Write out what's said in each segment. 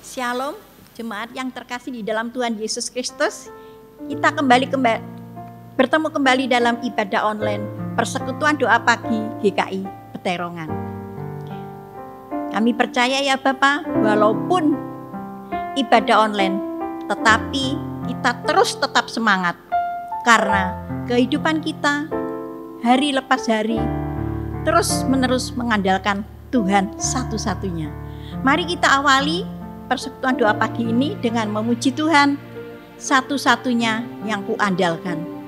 Shalom, jemaat yang terkasih di dalam Tuhan Yesus Kristus. Kita bertemu kembali dalam ibadah online Persekutuan Doa Pagi GKI Peterongan. Kami percaya ya Bapak, walaupun ibadah online, tetapi kita terus tetap semangat. Karena kehidupan kita hari lepas hari terus menerus mengandalkan Tuhan satu-satunya. Mari kita awali persekutuan doa pagi ini dengan memuji Tuhan, satu-satunya yang kuandalkan.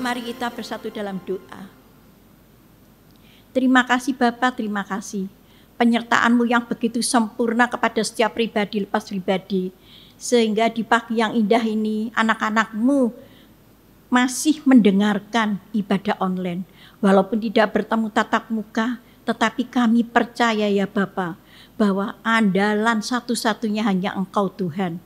Mari kita bersatu dalam doa. Terima kasih Bapa, terima kasih. Penyertaan-Mu yang begitu sempurna kepada setiap pribadi lepas pribadi. Sehingga di pagi yang indah ini anak-anak-Mu masih mendengarkan ibadah online. Walaupun tidak bertemu tatap muka, tetapi kami percaya ya Bapa, bahwa andalan satu-satunya hanya Engkau Tuhan.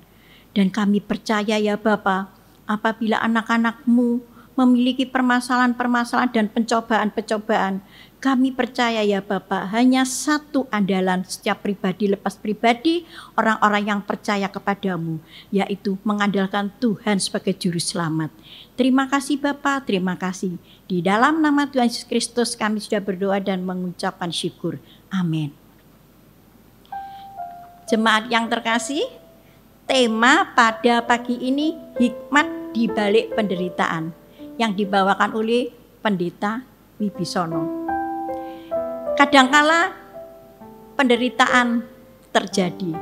Dan kami percaya ya Bapa, apabila anak-anak-Mu memiliki permasalahan-permasalahan dan pencobaan-pencobaan, kami percaya ya Bapak, hanya satu andalan setiap pribadi lepas pribadi, orang-orang yang percaya kepadamu, yaitu mengandalkan Tuhan sebagai juru selamat. Terima kasih Bapak, terima kasih. Di dalam nama Tuhan Yesus Kristus kami sudah berdoa dan mengucapkan syukur. Amin. Jemaat yang terkasih, tema pada pagi ini hikmat di balik penderitaan, yang dibawakan oleh Pendeta Wibisono. Kadangkala penderitaan terjadi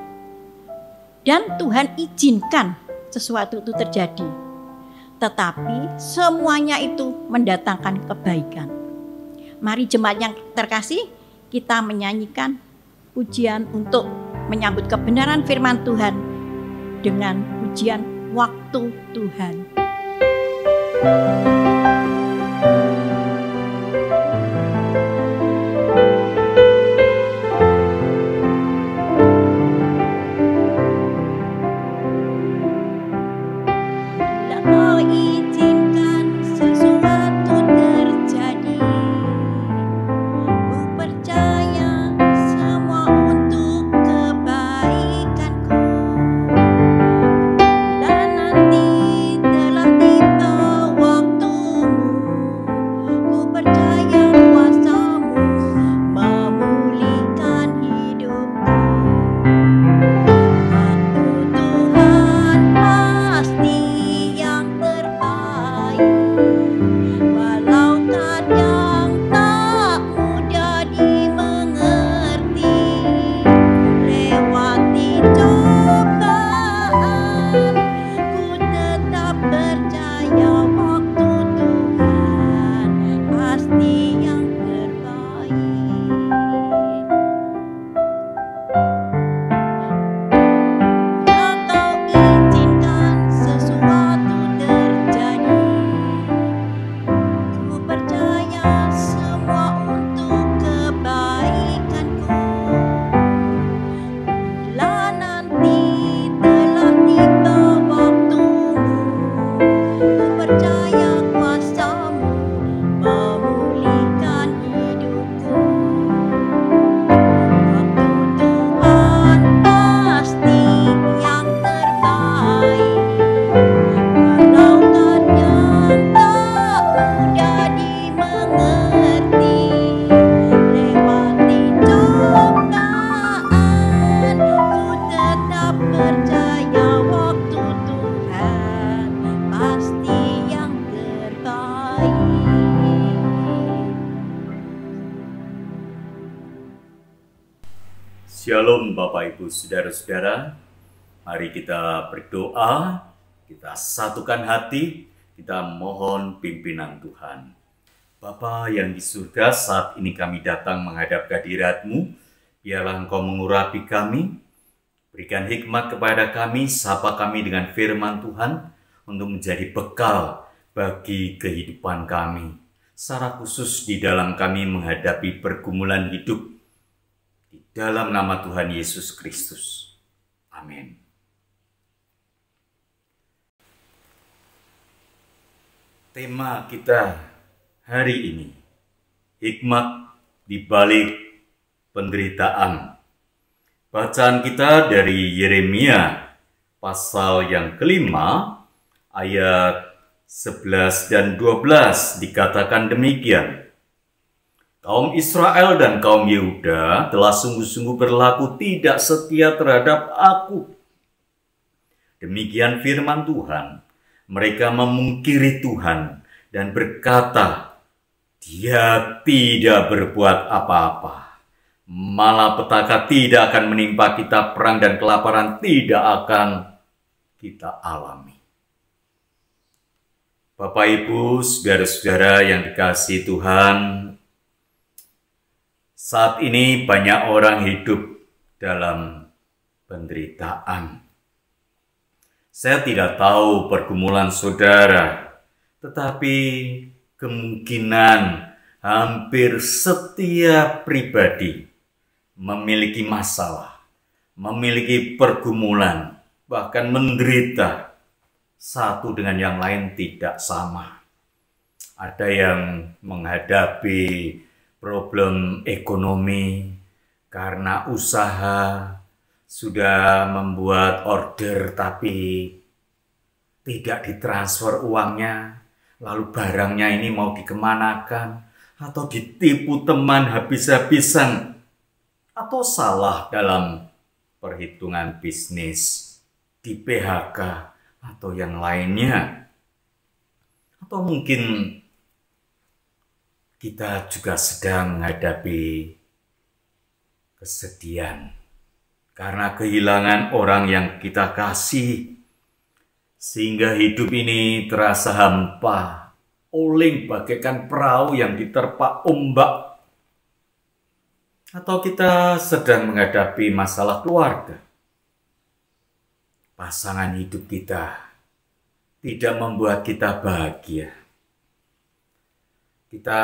dan Tuhan izinkan sesuatu itu terjadi, tetapi semuanya itu mendatangkan kebaikan. Mari jemaat yang terkasih, kita menyanyikan pujian untuk menyambut kebenaran firman Tuhan dengan pujian Waktu Tuhan. Percaya semua untuk kebaikanku. Shalom Bapak Ibu Saudara-saudara. Mari kita berdoa, kita satukan hati, kita mohon pimpinan Tuhan. Bapa yang di surga, saat ini kami datang menghadap hadirat-Mu. Biarlah Engkau mengurapi kami, berikan hikmat kepada kami, sapa kami dengan firman Tuhan untuk menjadi bekal bagi kehidupan kami. Secara khusus di dalam kami menghadapi pergumulan hidup, di dalam nama Tuhan Yesus Kristus. Amin. Tema kita hari ini, hikmat di balik penderitaan. Bacaan kita dari Yeremia pasal yang kelima, ayat 11 dan 12 dikatakan demikian. Kaum Israel dan kaum Yehuda telah sungguh-sungguh berlaku tidak setia terhadap aku. Demikian firman Tuhan. Mereka memungkiri Tuhan dan berkata, Dia tidak berbuat apa-apa. Malah petaka tidak akan menimpa kita, perang dan kelaparan tidak akan kita alami. Bapak Ibu, saudara-saudara yang dikasihi Tuhan, saat ini banyak orang hidup dalam penderitaan. Saya tidak tahu pergumulan saudara, tetapi kemungkinan hampir setiap pribadi memiliki masalah, memiliki pergumulan, bahkan menderita. Satu dengan yang lain tidak sama. Ada yang menghadapi problem ekonomi karena usaha, sudah membuat order tapi tidak ditransfer uangnya, lalu barangnya ini mau dikemanakan, atau ditipu teman habis-habisan, atau salah dalam perhitungan bisnis, di PHK, atau yang lainnya. Atau mungkin kita juga sedang menghadapi kesedihan karena kehilangan orang yang kita kasih, sehingga hidup ini terasa hampa, oleng bagaikan perahu yang diterpa ombak. Atau kita sedang menghadapi masalah keluarga. Pasangan hidup kita tidak membuat kita bahagia. Kita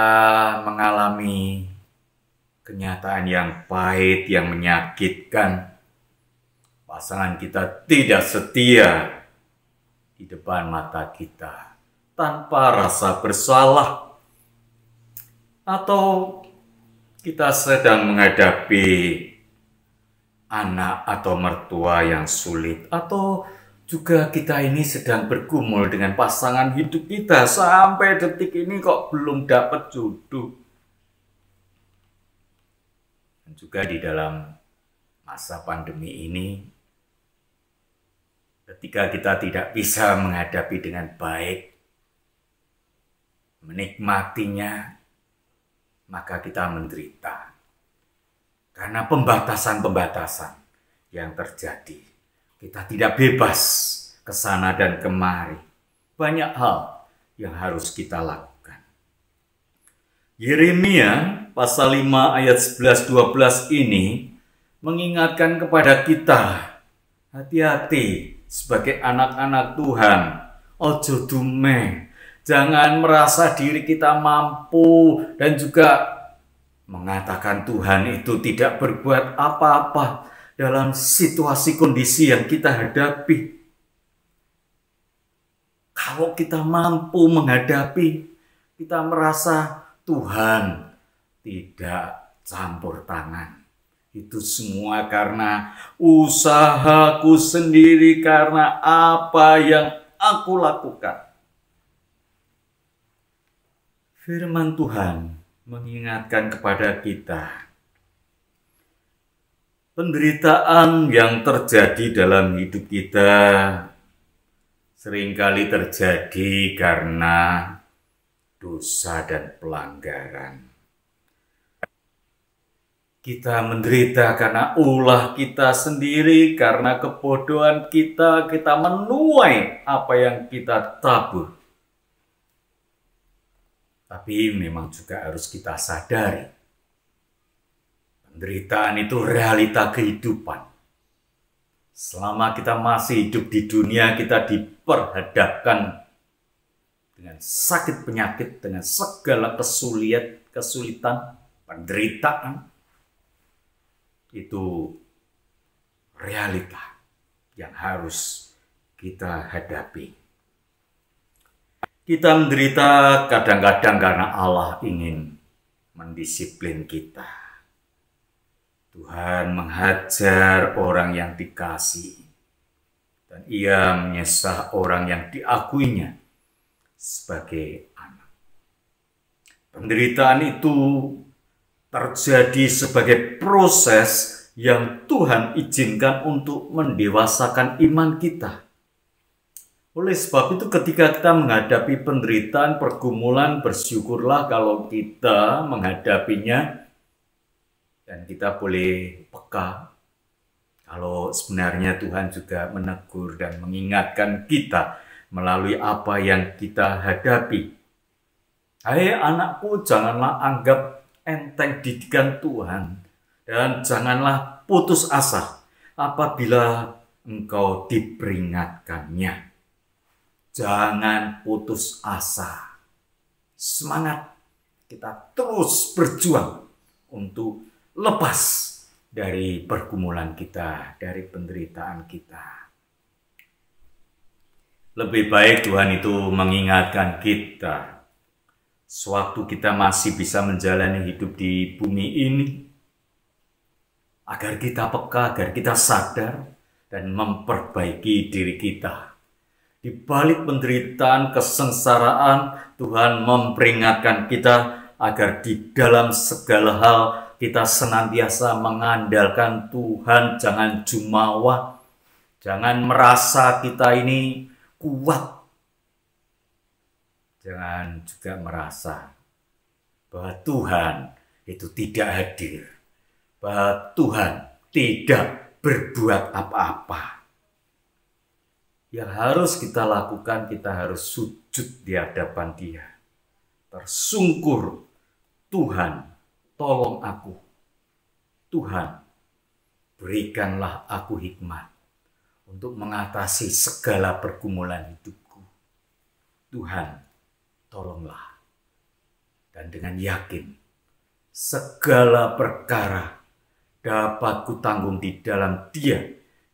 mengalami kenyataan yang pahit, yang menyakitkan. Pasangan kita tidak setia di depan mata kita tanpa rasa bersalah. Atau kita sedang menghadapi anak atau mertua yang sulit. Atau juga kita ini sedang bergumul dengan pasangan hidup kita. Sampai detik ini kok belum dapat jodoh. Dan juga di dalam masa pandemi ini, ketika kita tidak bisa menghadapi dengan baik, menikmatinya, maka kita menderita. Karena pembatasan-pembatasan yang terjadi. Kita tidak bebas ke sana dan kemari. Banyak hal yang harus kita lakukan. Yeremia pasal 5 ayat 11-12 ini mengingatkan kepada kita, hati-hati sebagai anak-anak Tuhan, ojo dume, jangan merasa diri kita mampu dan juga mengatakan Tuhan itu tidak berbuat apa-apa dalam situasi kondisi yang kita hadapi. Kalau kita mampu menghadapi, kita merasa Tuhan tidak campur tangan. Itu semua karena usahaku sendiri, karena apa yang aku lakukan. Firman Tuhan mengingatkan kepada kita, penderitaan yang terjadi dalam hidup kita seringkali terjadi karena dosa dan pelanggaran. Kita menderita karena ulah kita sendiri, karena kebodohan kita menuai apa yang kita tabur. Tapi memang juga harus kita sadari, penderitaan itu realita kehidupan. Selama kita masih hidup di dunia, kita diperhadapkan dengan sakit penyakit, dengan segala kesulitan, penderitaan. Itu realita yang harus kita hadapi. Kita menderita kadang-kadang karena Allah ingin mendisiplin kita. Tuhan menghajar orang yang dikasihi, dan Ia menyesah orang yang diakuinya sebagai anak. Penderitaan itu terjadi sebagai proses yang Tuhan izinkan untuk mendewasakan iman kita. Oleh sebab itu, ketika kita menghadapi penderitaan, pergumulan, bersyukurlah kalau kita menghadapinya, dan kita boleh peka kalau sebenarnya Tuhan juga menegur dan mengingatkan kita melalui apa yang kita hadapi. Hai anakku, janganlah anggap enteng didikan Tuhan, dan janganlah putus asa apabila engkau diperingatkannya. Jangan putus asa. Semangat, kita terus berjuang untuk lepas dari pergumulan kita, dari penderitaan kita. Lebih baik Tuhan itu mengingatkan kita sewaktu kita masih bisa menjalani hidup di bumi ini, agar kita peka, agar kita sadar dan memperbaiki diri kita. Di balik penderitaan, kesengsaraan, Tuhan memperingatkan kita agar di dalam segala hal kita senantiasa mengandalkan Tuhan. Jangan jumawa, jangan merasa kita ini kuat. Jangan juga merasa bahwa Tuhan itu tidak hadir, bahwa Tuhan tidak berbuat apa-apa. Yang harus kita lakukan, kita harus sujud di hadapan Dia, tersungkur, Tuhan, tolong aku. Tuhan, berikanlah aku hikmat untuk mengatasi segala pergumulan hidupku. Tuhan, tolonglah. Dan dengan yakin, segala perkara dapat kutanggung di dalam Dia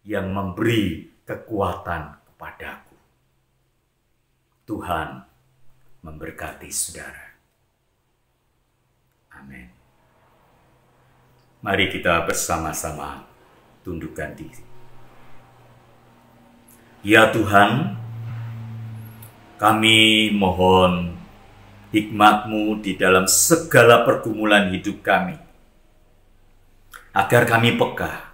yang memberi kekuatan kepadaku. Tuhan memberkati saudara. Amin. Mari kita bersama-sama tundukkan diri. Ya Tuhan, kami mohon hikmat-Mu di dalam segala pergumulan hidup kami, agar kami peka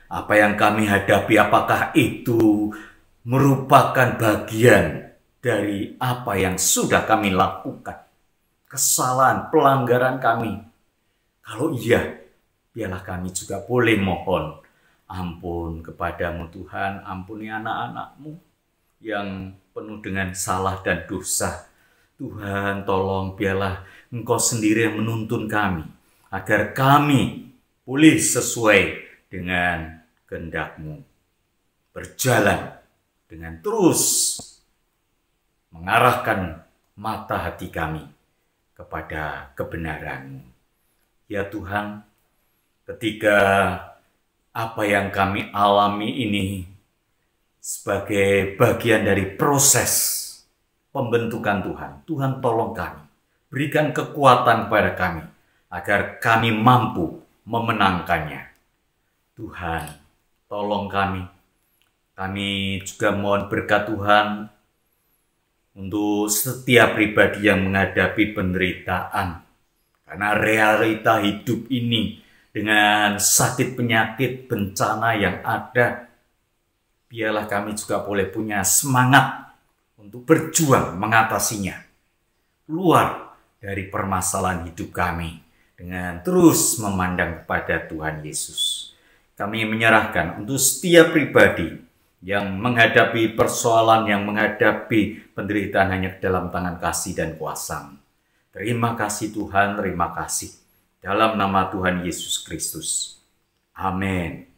apa yang kami hadapi, apakah itu merupakan bagian dari apa yang sudah kami lakukan, kesalahan, pelanggaran kami. Kalau iya, biarlah kami juga boleh mohon ampun kepadamu Tuhan. Ampuni anak-anak-Mu yang penuh dengan salah dan dosa. Tuhan, tolong biarlah Engkau sendiri yang menuntun kami, agar kami boleh sesuai dengan kehendak-Mu, berjalan dengan terus mengarahkan mata hati kami kepada kebenaran-Mu. Ya Tuhan, ketika apa yang kami alami ini sebagai bagian dari proses pembentukan Tuhan, Tuhan tolong kami, berikan kekuatan kepada kami, agar kami mampu memenangkannya. Tuhan, tolong kami. Kami juga mohon berkat Tuhan untuk setiap pribadi yang menghadapi penderitaan. Karena realita hidup ini dengan sakit penyakit, bencana yang ada, biarlah kami juga boleh punya semangat untuk berjuang mengatasinya. Keluar dari permasalahan hidup kami dengan terus memandang kepada Tuhan Yesus. Kami menyerahkan untuk setiap pribadi yang menghadapi persoalan, yang menghadapi penderitaan hanya dalam tangan kasih dan kuasa. Terima kasih Tuhan, terima kasih. Dalam nama Tuhan Yesus Kristus. Amin.